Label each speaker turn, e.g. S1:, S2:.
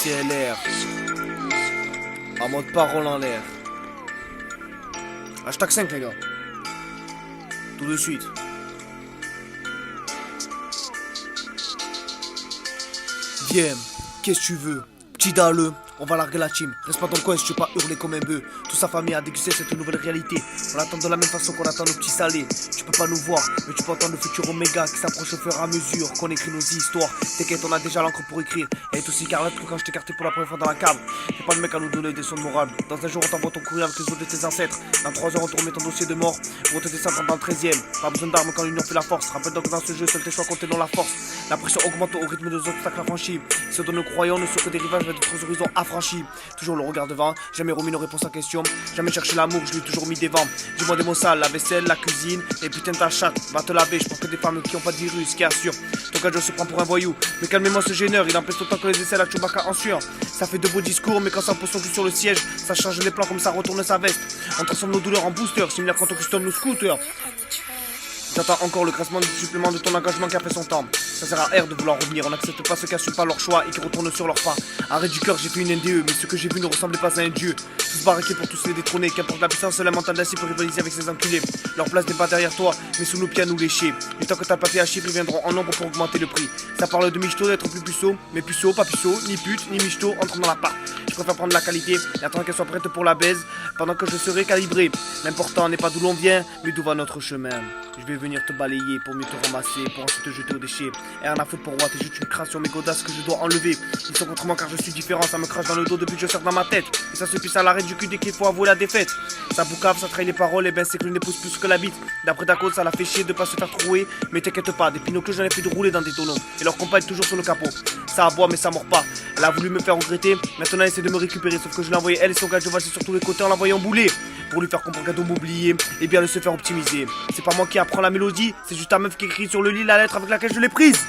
S1: CLR. En mode parole en l'air. Hashtag 5 les gars. Tout de suite. Viens, qu'est-ce que tu veux? Petit dalleux, on va larguer la team. Reste pas dans le coin si tu veux pas hurler comme un bœuf. Toute sa famille a dégusté cette nouvelle réalité. On l'attend de la même façon qu'on attend nos petits salés. Tu peux pas nous voir, mais tu peux entendre le futur Oméga qui s'approche au fur et à mesure qu'on écrit nos histoires. T'inquiète, on a déjà l'encre pour écrire. Elle est aussi carlotte que quand je t'ai écarté pour la première fois dans la cave. T'es pas le mec à nous donner des sons de morale. Dans un jour, on t'envoie ton courrier avec les os de tes ancêtres. Dans 3 heures, on te remet ton dossier de mort pour te descendre dans le 13ème. Pas besoin d'armes quand l'union fait la force. Rappelle donc que dans ce jeu, seuls tes choix comptent dans la force. La pression augmente au rythme des obstacles affranchis. Ce dont nous croyons ne sont que des rivages vers d'autres horizons affranchis. Toujours le regard devant, jamais remis nos réponses à question. Jamais cherché l'amour, je lui ai toujours mis des vents. Dis-moi des mots sales, la vaisselle, la cuisine. Et putain ta chatte, va te laver. Je pense que des femmes qui ont pas de virus, qui assurent. Ton gars se prend pour un voyou. Mais calmez-moi ce gêneur, il empêche autant que les aisselles à Chewbacca en sueur. Ça fait de beaux discours, mais quand ça pose son cul sur le siège, ça change les plans comme ça retourne sa veste. On transforme nos douleurs en booster, similaire quand on custom nos scooters. J'attends encore le classement du supplément de ton engagement qui a fait son temps. Ça sert à R de vouloir revenir, on n'accepte pas ceux qui assument pas leur choix et qui retournent sur leur pas. Arrêt du cœur, j'ai fait une NDE, mais ce que j'ai vu ne ressemblait pas à un dieu. Tous barriqués pour tous les détrôner, qu'importe la puissance, la mentale d'acier peut rivaliser avec ces enculés. Leur place n'est pas derrière toi, mais sous nos pieds à nous lécher. Et tant que t'as le papier à chiffres, ils viendront en nombre pour augmenter le prix. Ça parle de michto d'être plus puceau, mais puceau, pas puceau, ni pute, ni michto, entrent dans la part. Je préfère prendre la qualité et attendre qu'elle soit prête pour la baise, pendant que je serai calibré. L'important n'est pas d'où l'on vient, mais d'où va notre chemin. Je vais venir te balayer pour mieux te ramasser, pour ensuite te jeter aux déchets. Et rien à foutre pour moi, t'es juste une création, mes godasses que je dois enlever. Ils sont contre moi car je suis différent, ça me crache dans le dos depuis que je sers dans ma tête. Et ça se pisse à l'arrêt du cul dès qu'il faut avouer la défaite. Ça boucave, ça trahit les paroles, et ben c'est que je n'épouse plus que la bite. D'après ta cause, ça la fait chier de pas se faire trouer. Mais t'inquiète pas, des Pinocchio j'en ai fait de rouler dans des tonneaux. Et leur compagne toujours sur le capot. Ça aboie mais ça mord pas. Elle a voulu me faire regretter, maintenant elle essaie de me récupérer. Sauf que je l'ai envoyé elle et son gars de voici sur tous les côtés en l'envoyant bouler. Pour lui faire comprendre qu'elle doit m'oublier et bien de se faire optimiser. C'est pas moi qui apprends la mélodie, c'est juste ta meuf qui écrit sur le lit la lettre avec laquelle je l'ai prise.